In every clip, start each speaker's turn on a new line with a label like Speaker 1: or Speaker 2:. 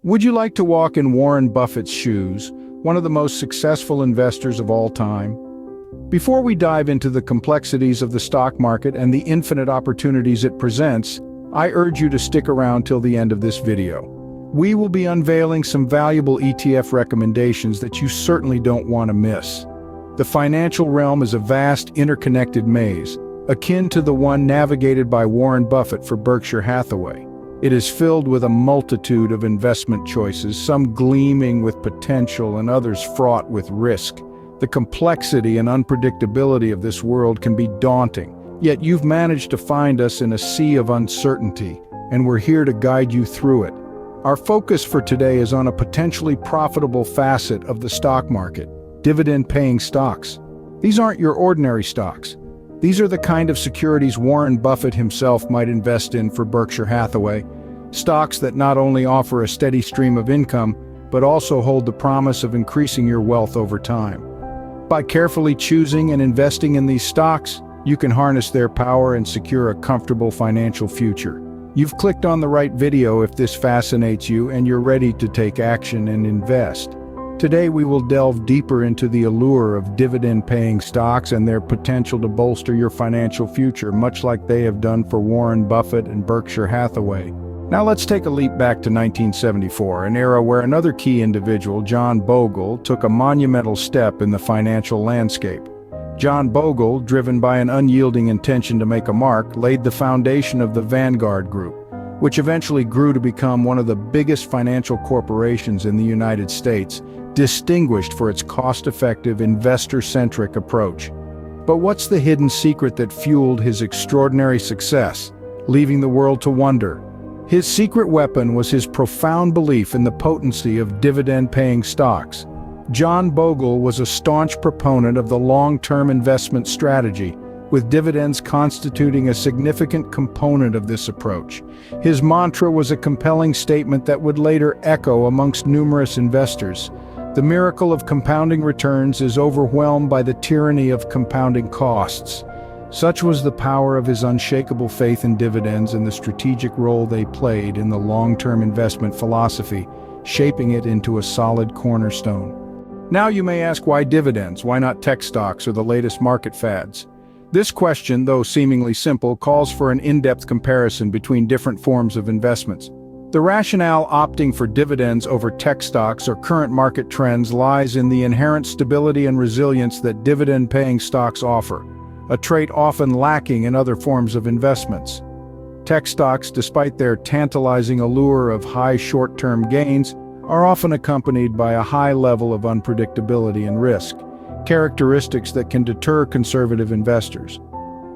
Speaker 1: Would you like to walk in Warren Buffett's shoes, one of the most successful investors of all time? Before we dive into the complexities of the stock market and the infinite opportunities it presents, I urge you to stick around till the end of this video. We will be unveiling some valuable ETF recommendations that you certainly don't want to miss. The financial realm is a vast, interconnected maze, akin to the one navigated by Warren Buffett for Berkshire Hathaway. It is filled with a multitude of investment choices, some gleaming with potential and others fraught with risk. The complexity and unpredictability of this world can be daunting, yet you've managed to find us in a sea of uncertainty, and we're here to guide you through it. Our focus for today is on a potentially profitable facet of the stock market: dividend-paying stocks. These aren't your ordinary stocks. These are the kind of securities Warren Buffett himself might invest in for Berkshire Hathaway, stocks that not only offer a steady stream of income, but also hold the promise of increasing your wealth over time. By carefully choosing and investing in these stocks, you can harness their power and secure a comfortable financial future. You've clicked on the right video if this fascinates you and you're ready to take action and invest. Today we will delve deeper into the allure of dividend-paying stocks and their potential to bolster your financial future, much like they have done for Warren Buffett and Berkshire Hathaway. Now let's take a leap back to 1974, an era where another key individual, John Bogle, took a monumental step in the financial landscape. John Bogle, driven by an unyielding intention to make a mark, laid the foundation of the Vanguard Group, which eventually grew to become one of the biggest financial corporations in the United States, distinguished for its cost-effective, investor-centric approach. But what's the hidden secret that fueled his extraordinary success, leaving the world to wonder? His secret weapon was his profound belief in the potency of dividend-paying stocks. John Bogle was a staunch proponent of the long-term investment strategy, with dividends constituting a significant component of this approach. His mantra was a compelling statement that would later echo amongst numerous investors: "The miracle of compounding returns is overwhelmed by the tyranny of compounding costs." Such was the power of his unshakable faith in dividends and the strategic role they played in the long-term investment philosophy, shaping it into a solid cornerstone. Now you may ask, why dividends? Why not tech stocks or the latest market fads? This question, though seemingly simple, calls for an in-depth comparison between different forms of investments. The rationale opting for dividends over tech stocks or current market trends lies in the inherent stability and resilience that dividend-paying stocks offer, a trait often lacking in other forms of investments. Tech stocks, despite their tantalizing allure of high short-term gains, are often accompanied by a high level of unpredictability and risk, characteristics that can deter conservative investors.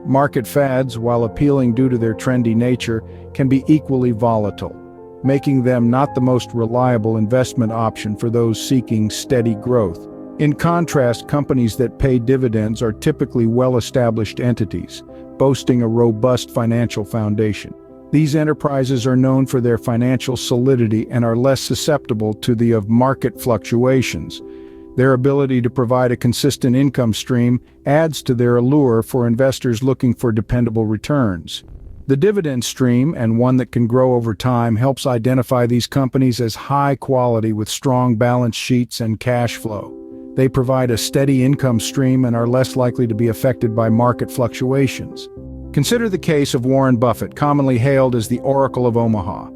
Speaker 1: Market fads, while appealing due to their trendy nature, can be equally volatile, making them not the most reliable investment option for those seeking steady growth. In contrast, companies that pay dividends are typically well-established entities, boasting a robust financial foundation. These enterprises are known for their financial solidity and are less susceptible to the market fluctuations. Their ability to provide a consistent income stream adds to their allure for investors looking for dependable returns. The dividend stream, and one that can grow over time, helps identify these companies as high quality with strong balance sheets and cash flow. They provide a steady income stream and are less likely to be affected by market fluctuations. Consider the case of Warren Buffett, commonly hailed as the Oracle of Omaha.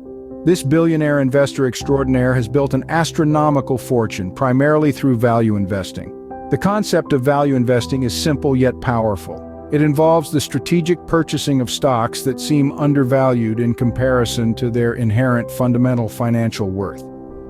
Speaker 1: This billionaire investor extraordinaire has built an astronomical fortune, primarily through value investing. The concept of value investing is simple yet powerful. It involves the strategic purchasing of stocks that seem undervalued in comparison to their inherent fundamental financial worth.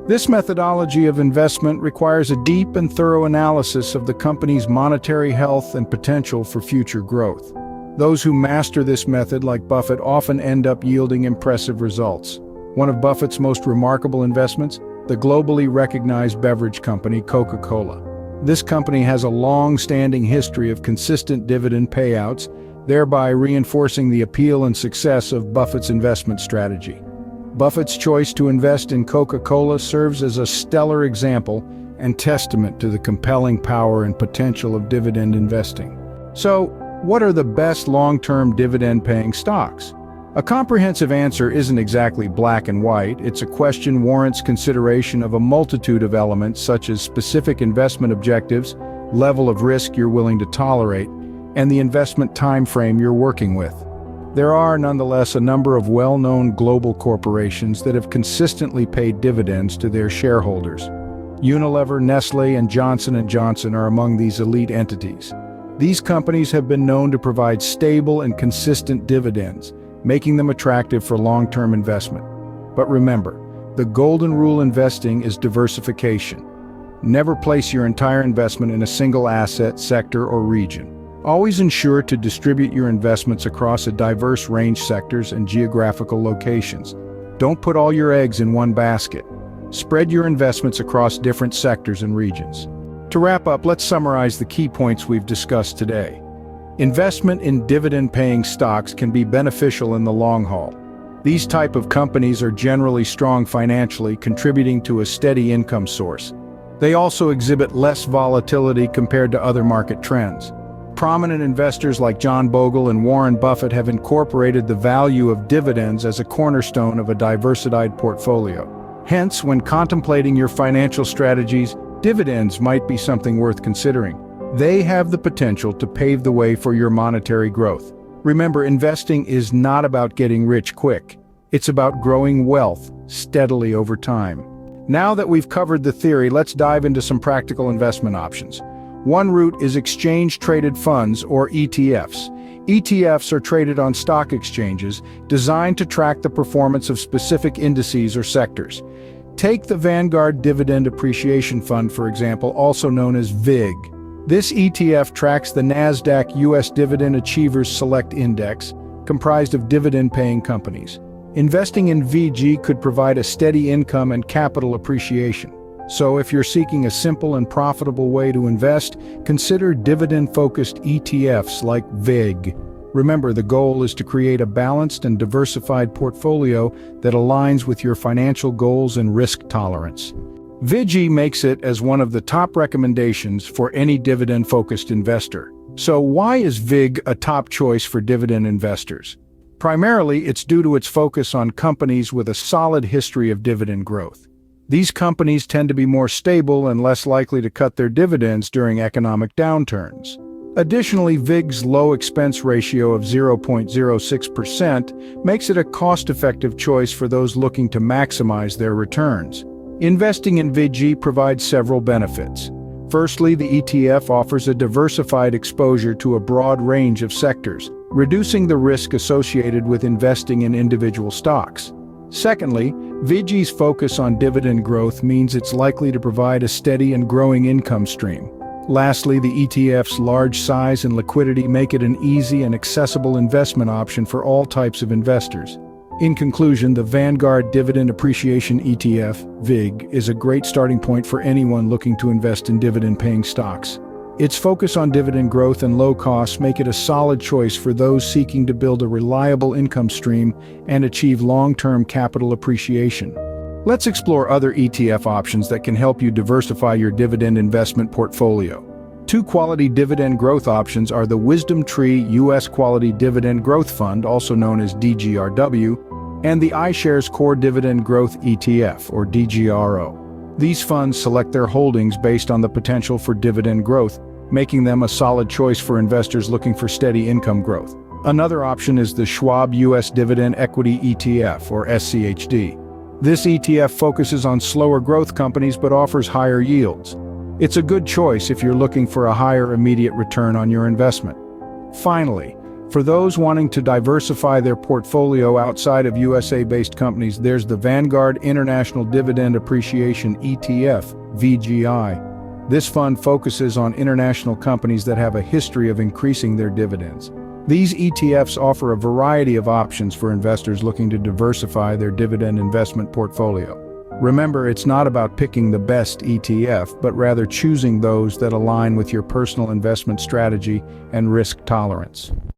Speaker 1: This methodology of investment requires a deep and thorough analysis of the company's monetary health and potential for future growth. Those who master this method, like Buffett, often end up yielding impressive results. One of Buffett's most remarkable investments, the globally recognized beverage company Coca Cola. This company has a long-standing history of consistent dividend payouts, thereby reinforcing the appeal and success of Buffett's investment strategy. Buffett's choice to invest in Coca Cola serves as a stellar example and testament to the compelling power and potential of dividend investing. So, what are the best long-term dividend-paying stocks? A comprehensive answer isn't exactly black and white. It's a question warrants consideration of a multitude of elements such as specific investment objectives, level of risk you're willing to tolerate, and the investment time frame you're working with. There are nonetheless a number of well-known global corporations that have consistently paid dividends to their shareholders. Unilever, Nestle, and Johnson & Johnson are among these elite entities. These companies have been known to provide stable and consistent dividends, making them attractive for long-term investment. But remember, the golden rule investing is diversification. Never place your entire investment in a single asset, sector, or region. Always ensure to distribute your investments across a diverse range of sectors and geographical locations. Don't put all your eggs in one basket. Spread your investments across different sectors and regions. To wrap up, let's summarize the key points we've discussed today. Investment in dividend-paying stocks can be beneficial in the long haul. These type of companies are generally strong financially, contributing to a steady income source. They also exhibit less volatility compared to other market trends. Prominent investors like John Bogle and Warren Buffett have incorporated the value of dividends as a cornerstone of a diversified portfolio. Hence, when contemplating your financial strategies, dividends might be something worth considering. They have the potential to pave the way for your monetary growth. Remember, investing is not about getting rich quick. It's about growing wealth steadily over time. Now that we've covered the theory, let's dive into some practical investment options. One route is exchange-traded funds, or ETFs. ETFs are traded on stock exchanges, designed to track the performance of specific indices or sectors. Take the Vanguard Dividend Appreciation Fund, for example, also known as VIG. This ETF tracks the NASDAQ US Dividend Achievers Select Index, comprised of dividend-paying companies. Investing in VG could provide a steady income and capital appreciation. So if you're seeking a simple and profitable way to invest, consider dividend-focused ETFs like VIG. Remember, the goal is to create a balanced and diversified portfolio that aligns with your financial goals and risk tolerance. VIG makes it as one of the top recommendations for any dividend-focused investor. So why is VIG a top choice for dividend investors? Primarily, it's due to its focus on companies with a solid history of dividend growth. These companies tend to be more stable and less likely to cut their dividends during economic downturns. Additionally, VIG's low expense ratio of 0.06% makes it a cost-effective choice for those looking to maximize their returns. Investing in VIG provides several benefits. Firstly, the ETF offers a diversified exposure to a broad range of sectors, reducing the risk associated with investing in individual stocks. Secondly, VIG's focus on dividend growth means it's likely to provide a steady and growing income stream. Lastly, the ETF's large size and liquidity make it an easy and accessible investment option for all types of investors. In conclusion, the Vanguard Dividend Appreciation ETF, VIG, is a great starting point for anyone looking to invest in dividend-paying stocks. Its focus on dividend growth and low costs make it a solid choice for those seeking to build a reliable income stream and achieve long-term capital appreciation. Let's explore other ETF options that can help you diversify your dividend investment portfolio. Two quality dividend growth options are the Wisdom Tree US Quality Dividend Growth Fund, also known as DGRW, and the iShares Core Dividend Growth ETF, or DGRO. These funds select their holdings based on the potential for dividend growth, making them a solid choice for investors looking for steady income growth. Another option is the Schwab US Dividend Equity ETF, or SCHD. This ETF focuses on slower growth companies but offers higher yields. It's a good choice if you're looking for a higher immediate return on your investment. Finally, for those wanting to diversify their portfolio outside of USA-based companies, there's the Vanguard International Dividend Appreciation ETF, VGI. This fund focuses on international companies that have a history of increasing their dividends. These ETFs offer a variety of options for investors looking to diversify their dividend investment portfolio. Remember, it's not about picking the best ETF, but rather choosing those that align with your personal investment strategy and risk tolerance.